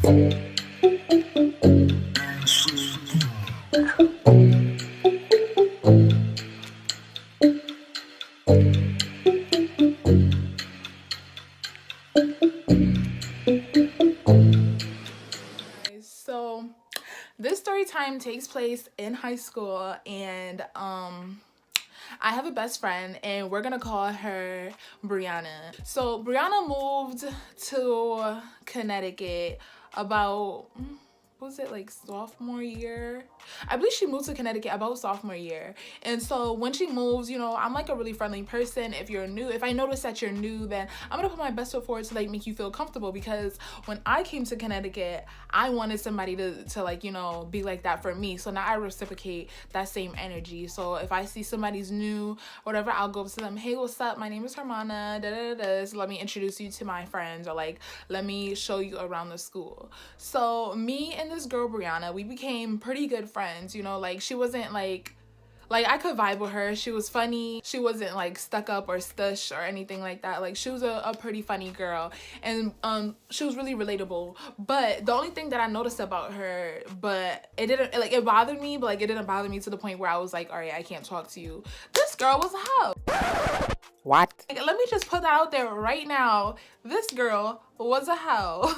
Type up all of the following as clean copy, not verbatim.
So this story time takes place in high school, and I have a best friend, and we're gonna call her Brianna. So Brianna moved to Connecticut about, was it like sophomore year? I believe she moved to Connecticut about sophomore year. And so when she moves, you know, I'm like a really friendly person. If you're new, if I notice that you're new, then I'm gonna put my best foot forward to like make you feel comfortable, because when I came to Connecticut, I wanted somebody to like, you know, be like that for me. So now I reciprocate that same energy. So if I see somebody's new, whatever, I'll go up to them, hey, what's up? My name is Hermana, da da da. So let me introduce you to my friends, or like let me show you around the school. So me and this girl Brianna, we became pretty good friends. You know, like she wasn't like I could vibe with her. She was funny. She wasn't like stuck up or stush or anything like that. Like she was a pretty funny girl, and she was really relatable. But the only thing that I noticed about her, but it didn't like, it bothered me, but like it didn't bother me to the point where I was like, all right, I can't talk to you. This girl was a hoe. What? Like, let me just put that out there right now. This girl was a hoe.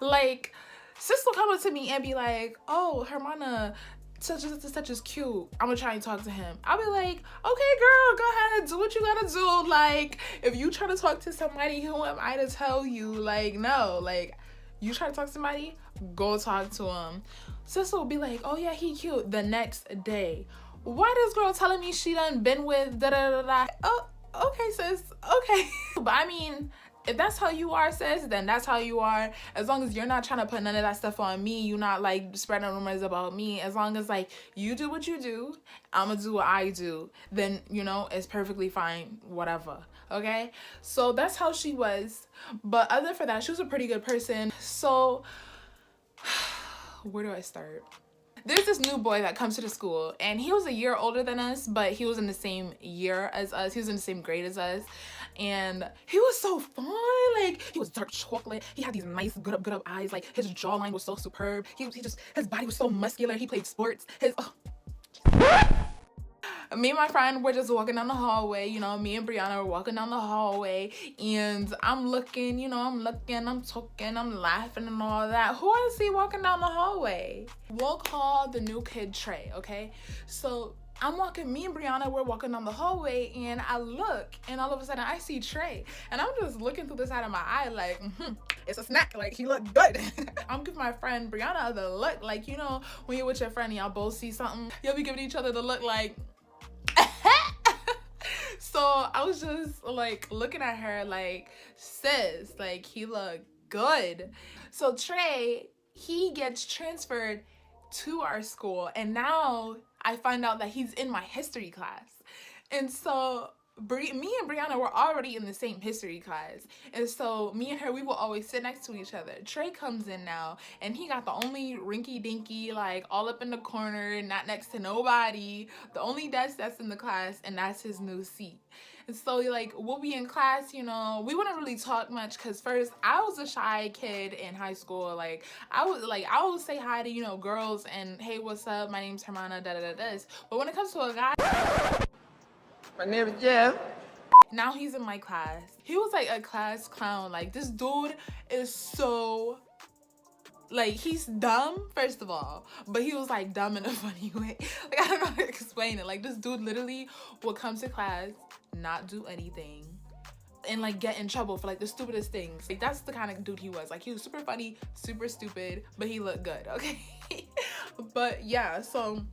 Like, sis will come up to me and be like, oh, Hermana, such is cute. I'm gonna try and talk to him. I'll be like, okay, girl, go ahead, do what you gotta do. Like, if you try to talk to somebody, who am I to tell you? Like, no, like, you try to talk to somebody, go talk to him. Sis will be like, oh yeah, he cute. The next day, why this girl telling me she done been with da da da da? Oh, okay, sis, okay. But I mean, if that's how you are, sis, then that's how you are. As long as you're not trying to put none of that stuff on me, you're not like spreading rumors about me. As long as like you do what you do, I'm gonna do what I do, then you know it's perfectly fine, whatever. Okay, so that's how she was. But other for that, she was a pretty good person. So where do I start? There's this new boy that comes to the school, and he was a year older than us, but he was in the same year as us. He was in the same grade as us, and he was so fun. Like, he was dark chocolate. He had these nice good up eyes. Like, his jawline was so superb. He just, his body was so muscular. He played sports. Me and my friend were just walking down the hallway. You know, me and Brianna were walking down the hallway, and I'm looking, you know, I'm talking, I'm laughing and all that. Who I see walking down the hallway? We'll call the new kid Trey, okay? So I'm walking, me and Brianna, we're walking down the hallway, and I look, and all of a sudden I see Trey, and I'm just looking through the side of my eye like, it's a snack, like he looked good. I'm giving my friend Brianna the look, like, you know, when you're with your friend and y'all both see something, you'll be giving each other the look like, so I was just like looking at her like, sis, like he looked good. So Trey, he gets transferred to our school, and now I find out that he's in my history class. And so me and Brianna were already in the same history class, and so me and her, we will always sit next to each other. Trey comes in now, and he got the only rinky dinky, like all up in the corner, not next to nobody, the only desk that's in the class, and that's his new seat. And so like we'll be in class, you know, we wouldn't really talk much, because first I was a shy kid in high school. Like I would say hi to, you know, girls and hey, what's up, my name's Hermana, da da da this. But when it comes to a guy, My name is Jeff. now he's in my class. He was like a class clown. Like, this dude is so, like, he's dumb, first of all, but he was like dumb in a funny way. Like, I don't know how to explain it. Like, this dude literally would come to class, not do anything, and like get in trouble for like the stupidest things. Like, that's the kind of dude he was. Like, he was super funny, super stupid, but he looked good, okay? But yeah, so,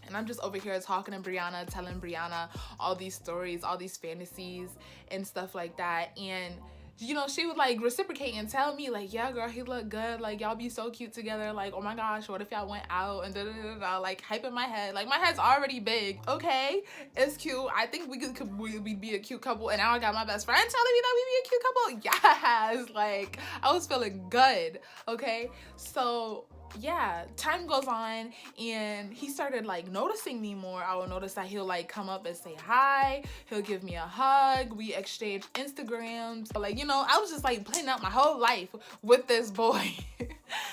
and I'm just over here talking to Brianna, telling Brianna all these stories, all these fantasies and stuff like that. And, you know, she would like reciprocate and tell me like, yeah, girl, he looked good. Like, y'all be so cute together. Like, oh my gosh, what if y'all went out and da da da da. Like, hype in my head. Like, my head's already big. Okay, it's cute. I think we'd be a cute couple. And now I got my best friend telling me that we'd be a cute couple. Yes, like, I was feeling good. Okay, so yeah, time goes on and he started like noticing me more. I will notice that he'll like come up and say hi, he'll give me a hug, we exchange Instagrams. Like, you know, I was just like playing out my whole life with this boy.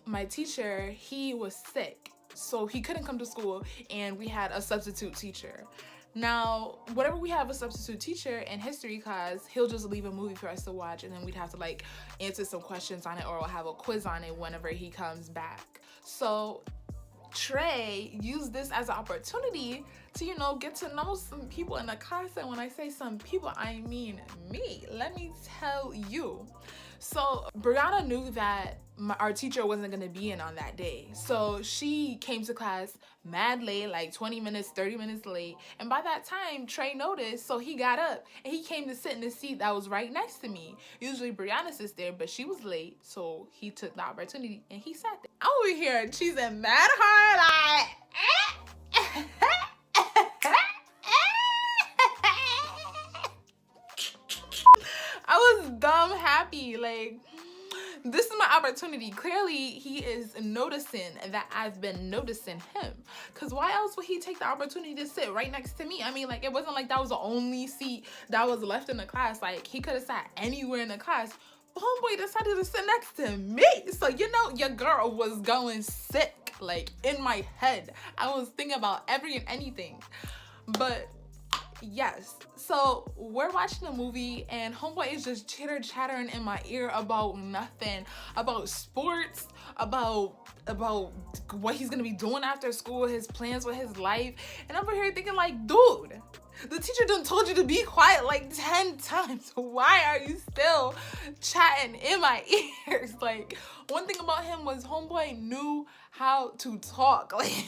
My teacher, he was sick, so he couldn't come to school, and we had a substitute teacher. Now, whenever we have a substitute teacher in history class, he'll just leave a movie for us to watch, and then we'd have to like answer some questions on it, or we'll have a quiz on it whenever he comes back. So Trey used this as an opportunity to, you know, get to know some people in the class. And when I say some people, I mean me. Let me tell you. So Brianna knew that our teacher wasn't gonna be in on that day. So she came to class mad late, like 20 minutes, 30 minutes late. And by that time, Trey noticed, so he got up and he came to sit in the seat that was right next to me. Usually Brianna sits there, but she was late, so he took the opportunity and he sat there. I'm over here cheesing mad hard, like, I was dumb happy, like, this is my opportunity. Clearly, he is noticing that I've been noticing him. Because why else would he take the opportunity to sit right next to me? I mean, like, it wasn't like that was the only seat that was left in the class. Like, he could have sat anywhere in the class. But homeboy decided to sit next to me. So, you know, your girl was going sick, like, in my head. I was thinking about every and anything. But yes, so we're watching the movie and homeboy is just chattering in my ear about nothing, about sports, about what he's gonna be doing after school, his plans with his life. And I'm over here thinking like, dude, the teacher done told you to be quiet like 10 times. Why are you still chatting in my ears? Like, one thing about him was homeboy knew how to talk. Like,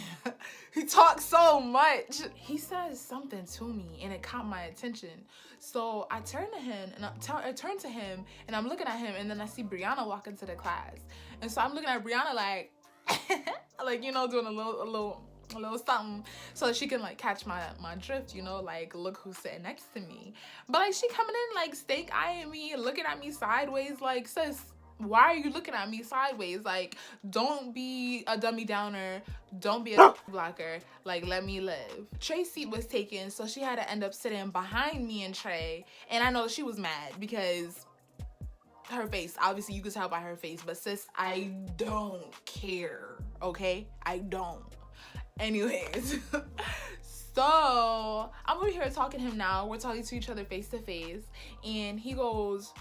he talks so much. He says something to me and it caught my attention. So I turn to him and I turn to him and I'm looking at him, and then I see Brianna walk into the class. And so I'm looking at Brianna like, like, you know, doing a little something so that she can like catch my drift, you know, like, look who's sitting next to me. But like, she coming in like stake eyeing me, looking at me sideways, like, sis, why are you looking at me sideways? Like, don't be a dummy downer, don't be a blocker, like, let me live. Trey's seat was taken, so she had to end up sitting behind me and Trey, and I know she was mad because her face, obviously you could tell by her face, but sis, I don't care, okay? I don't. Anyways, so I'm over here talking to him now. We're talking to each other face to face, and he goes,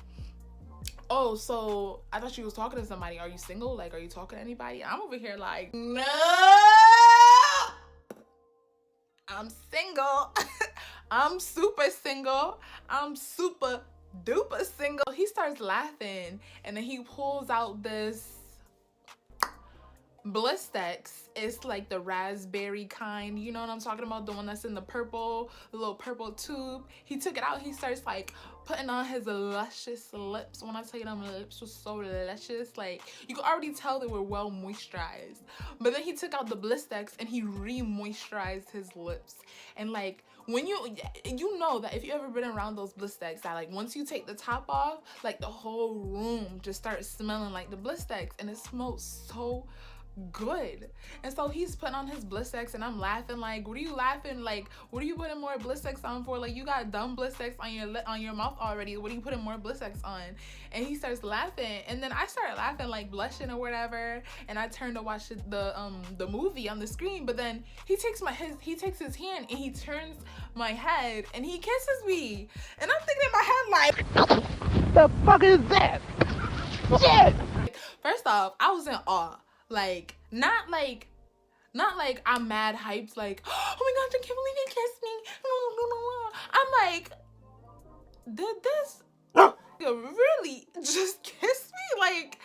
oh, so I thought you was talking to somebody. Are you single? Like, are you talking to anybody? I'm over here like, no, I'm single. I'm super single. I'm super duper single. He starts laughing, and then he pulls out this Blistex. It's like the raspberry kind, you know what I'm talking about, the one that's in the little purple tube. He took it out, he starts like putting on his luscious lips. When I tell you them lips were so luscious, like, you could already tell they were well moisturized. But then he took out the Blistex and he re-moisturized his lips. And like, when you know that if you ever been around those Blistex, that like once you take the top off, like the whole room just starts smelling like the Blistex, and it smells so good. And so he's putting on his Blistex, and I'm laughing like, what are you laughing? Like, what are you putting more Blistex on for? Like, you got dumb Blistex on your mouth already. What are you putting more Blistex on? And he starts laughing, and then I started laughing, like blushing or whatever, and I turned to watch the movie on the screen. But then he takes his hand and he turns my head and he kisses me, and I'm thinking in my head like, The fuck is that? Shit! First off, I was in awe. Like, not like I'm mad hyped, like, oh my gosh, I can't believe he kissed me. I'm like, did this really just kiss me? Like,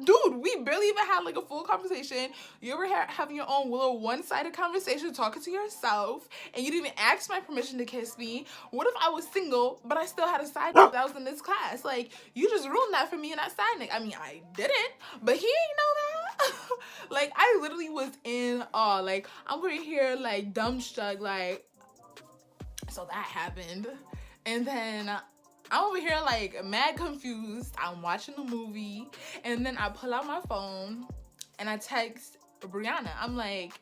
dude, we barely even had like a full conversation. You ever having your own little one-sided conversation talking to yourself, and you didn't even ask my permission to kiss me? What if I was single, but I still had a side note that was in this class? Like, you just ruined that for me in that side note. I mean, I didn't, but he ain't know that. Like, I literally was in awe. Like, I'm over here like dumbstruck, like, so that happened. And then I'm over here like mad confused. I'm watching the movie, and then I pull out my phone and I text Brianna. I'm like,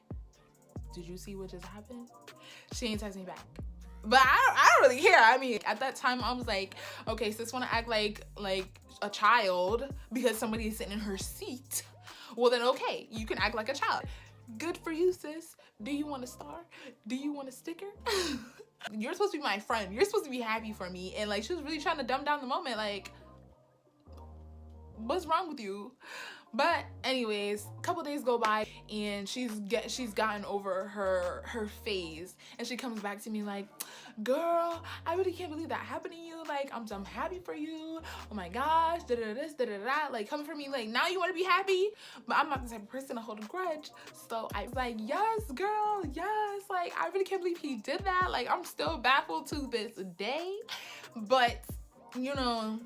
did you see what just happened? She ain't text me back. But I don't really care. I mean, at that time, I was like, okay, sis wanna act like a child because somebody is sitting in her seat. Well, then okay, you can act like a child. Good for you, sis. Do you want a star? Do you want a sticker? You're supposed to be my friend. You're supposed to be happy for me. And like, she was really trying to dumb down the moment. Like, what's wrong with you? But anyways, a couple days go by and she's gotten over her phase, and she comes back to me like, girl, I really can't believe that happened to you. Like, I'm happy for you. Oh my gosh, da da this, da da da. Like, coming for me, like, now you want to be happy? But I'm not the type of person to hold a grudge. So I was like, yes, girl, yes. Like, I really can't believe he did that. Like, I'm still baffled to this day. But you know,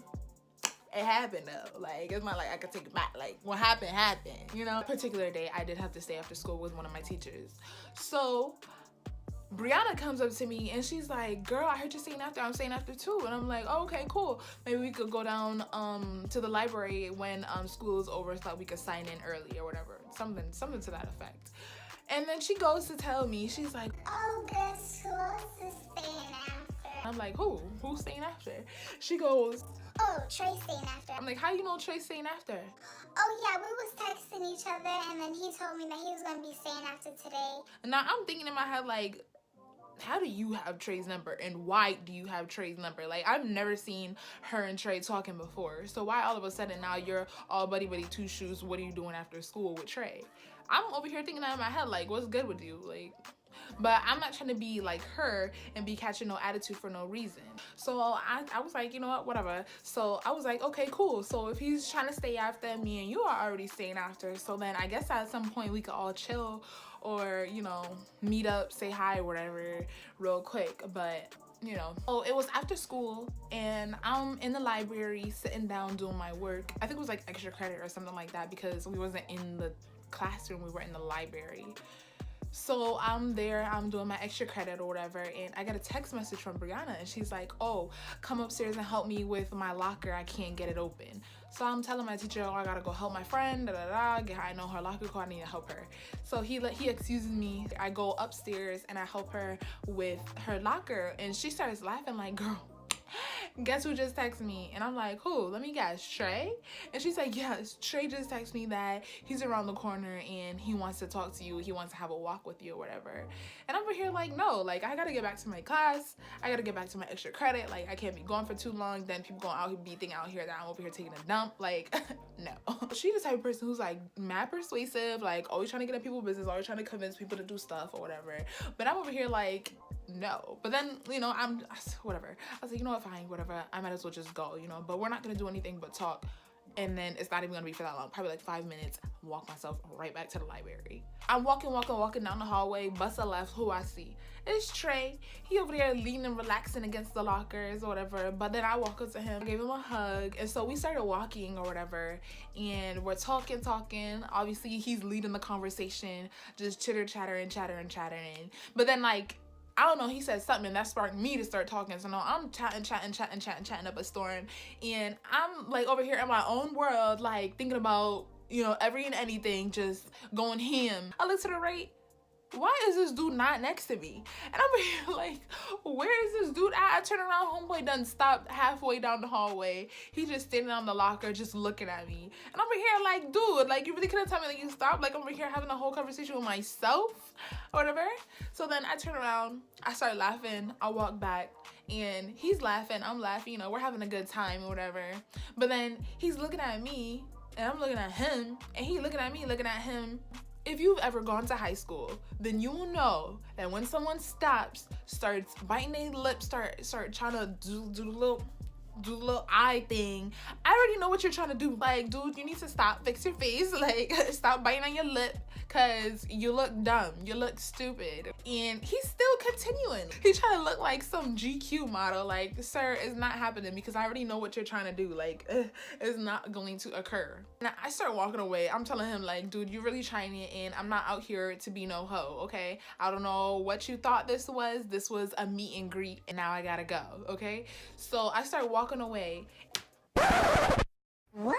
it happened though. Like, it's not like I could take it back. Like, what happened happened, you know. A particular day I did have to stay after school with one of my teachers. So Brianna comes up to me and she's like, girl, I heard you staying after. I'm staying after too. And I'm like, oh, okay, cool. Maybe we could go down to the library when school is over so that we could sign in early or whatever. Something to that effect. And then she goes to tell me, she's like, oh, guess who else is staying after? I'm like, who's staying after? She goes, oh, Trey's staying after. I'm like, how you know Trey's staying after? Oh yeah, we was texting each other and then he told me that he was gonna be staying after today. Now I'm thinking in my head, like, how do you have Trey's number and why do you have Trey's number? Like, I've never seen her and Trey talking before. So why all of a sudden now you're all buddy two shoes? What are you doing after school with Trey? I'm over here thinking that in my head, like, what's good with you? Like, but I'm not trying to be like her and be catching no attitude for no reason. So I was like, you know what, whatever. So I was like, okay, cool. So if he's trying to stay after, me and you are already staying after, so then I guess at some point we could all chill or, you know, meet up, say hi or whatever real quick. But you know, oh, it was after school and I'm in the library sitting down doing my work. I think it was like extra credit or something like that because we wasn't in the classroom, we were in the library. So I'm there, I'm doing my extra credit or whatever, and I got a text message from Brianna and she's like, oh, come upstairs and help me with my locker, I can't get it open. So I'm telling my teacher, oh, I gotta go help my friend, da da da, I know her locker code, I need to help her. So he excuses me, I go upstairs and I help her with her locker, and she starts laughing like, girl, guess who just texted me? And I'm like, who? Let me guess, Trey? And she's like, yes, Trey just texted me that he's around the corner and he wants to talk to you, he wants to have a walk with you or whatever. And I'm over here like, no, like, I gotta get back to my class, I gotta get back to my extra credit, like, I can't be gone for too long, then people going out be thinking out here that I'm over here taking a dump, like, no. She's the type of person who's like mad persuasive, like always trying to get in people's business, always trying to convince people to do stuff or whatever. But I'm over here like, no. But then, you know, whatever. I was like, you know what, fine, whatever. I might as well just go, you know, but we're not gonna do anything but talk. And then it's not even gonna be for that long, probably like 5 minutes, walk myself right back to the library. I'm walking down the hallway, bust a left, who I see? It's Trey. He over there leaning, relaxing against the lockers or whatever. But then I walk up to him, I gave him a hug. And so we started walking or whatever. And we're talking. Obviously, he's leading the conversation, just chattering. But then, like, I don't know, he said something and that sparked me to start talking. So now I'm chatting up a storm. And I'm like over here in my own world, like thinking about, you know, every and anything, just going ham. I look to the right. Why is this dude not next to me? And I'm here like, where is this dude at? I turn around, homeboy done stopped halfway down the hallway. He just standing on the locker, just looking at me. And I'm over here like, dude, like, you really couldn't tell me that you stopped? Like, I'm over here having a whole conversation with myself or whatever. So then I turn around, I start laughing, I walk back, and he's laughing, I'm laughing, you know, we're having a good time or whatever. But then he's looking at me, and I'm looking at him, and he looking at me, looking at him. If you've ever gone to high school, then you will know that when someone stops, starts biting their lips, start trying to do the little eye thing, I already know what you're trying to do. Like, dude, you need to stop, fix your face, like, stop biting on your lip, cause you look dumb, you look stupid. And he's still continuing. He's trying to look like some GQ model. Like, sir, it's not happening because I already know what you're trying to do. Like, it's not going to occur. And I start walking away. I'm telling him like, dude, you're really trying it, and I'm not out here to be no hoe, okay? I don't know what you thought this was. This was a meet and greet, and now I gotta go, okay? So I start walking away. What?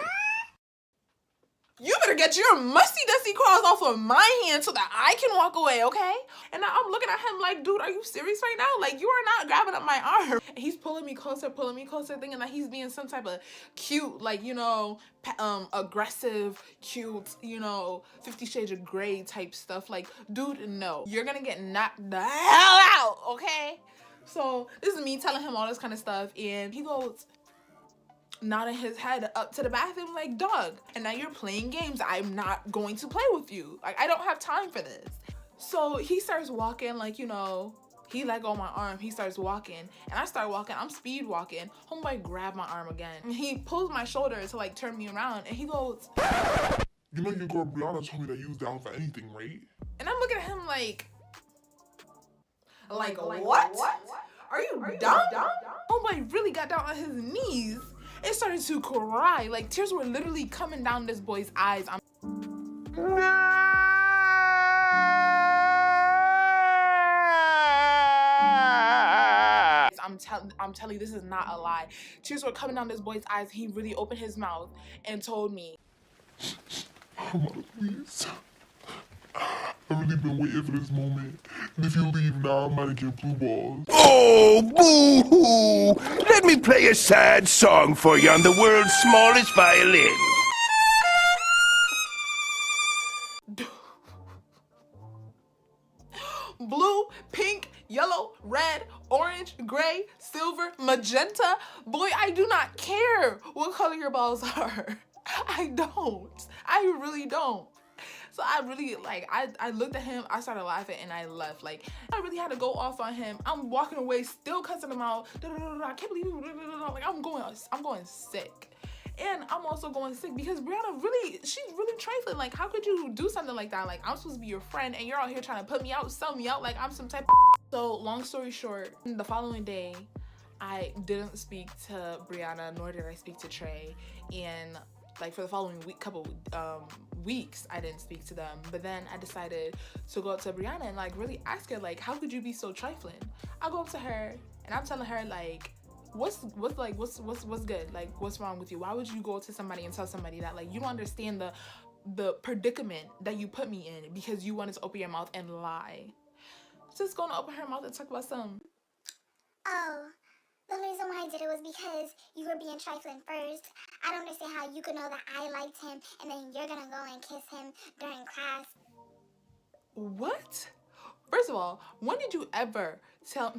You better get your musty dusty claws off of my hand so that I can walk away, okay? And I'm looking at him like, dude, are you serious right now? Like, you are not grabbing up my arm. And he's pulling me closer, thinking that he's being some type of cute, like, you know, aggressive, cute, you know, 50 Shades of Grey type stuff. Like, dude, no. You're gonna get knocked the hell out, okay? So this is me telling him all this kind of stuff, and he goes, nodding his head up to the bathroom like, dog, and now you're playing games. I'm not going to play with you. Like, I don't have time for this. So he starts walking, like, you know, he let go of my arm. He starts walking, and I start walking. I'm speed walking. Homeboy grabbed my arm again. And he pulls my shoulder to, like, turn me around, and he goes, you know your girl Brianna told me that you was down for anything, right? and I'm looking at him like what? Are you dumb? Homeboy really got down on his knees and started to cry. Like, tears were literally coming down this boy's eyes. I'm telling you, this is not a lie. Tears were coming down this boy's eyes. He really opened his mouth and told me, Mama, please. I've really been waiting for this moment. And if you leave now, I might get blue balls. Oh, boo-hoo! Let me play a sad song for you on the world's smallest violin. blue, pink, yellow, red, orange, gray, silver, magenta. Boy, I do not care what color your balls are. I don't. I really don't. So I really, like, I looked at him, I started laughing, and I left. Like, I really had to go off on him. I'm walking away, still cussing him out. I can't believe you. Like, I'm going sick. And I'm also going sick because Brianna she's really trifling. Like, how could you do something like that? Like, I'm supposed to be your friend, and you're out here trying to put me out, sell me out like I'm some type of... So, long story short, the following day, I didn't speak to Brianna, nor did I speak to Trey. And like, for the following couple weeks, I didn't speak to them. But then I decided to go up to Brianna and, like, really ask her, like, how could you be so trifling? I go up to her and I'm telling her, like, what's good? Like, what's wrong with you? Why would you go to somebody and tell somebody that, like, you don't understand the predicament that you put me in because you wanted to open your mouth and lie? Just gonna open her mouth and talk about some. Oh, the reason why I did it was because you were being trifling first. I don't understand how you could know that I liked him and then you're gonna go and kiss him during class. What? First of all, when did you ever tell...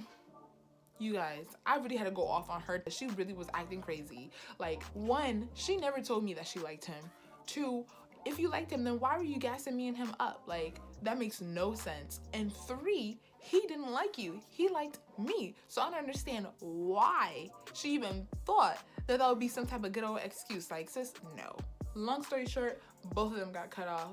You guys, I really had to go off on her. She really was acting crazy. Like, one, she never told me that she liked him. Two, if you liked him, then why were you gassing me and him up? Like, that makes no sense. And three, he didn't like you. He liked me. So I don't understand why she even thought that would be some type of good old excuse. Like, sis, no. Long story short, both of them got cut off.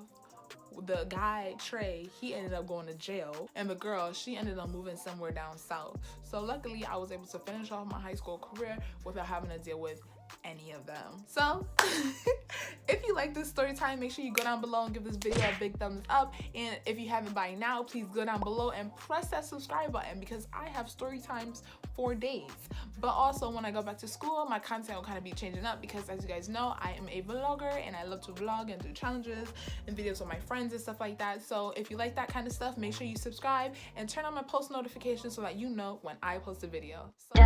The guy, Trey, he ended up going to jail, and the girl, she ended up moving somewhere down south. So luckily, I was able to finish off my high school career without having to deal with any of them. So if you like this story time, make sure you go down below and give this video a big thumbs up. And if you haven't by now, please go down below and press that subscribe button because I have story times for days. But also, when I go back to school, my content will kind of be changing up because, as you guys know, I am a vlogger and I love to vlog and do challenges and videos with my friends and stuff like that. So if you like that kind of stuff, make sure you subscribe and turn on my post notifications so that you know when I post a video. So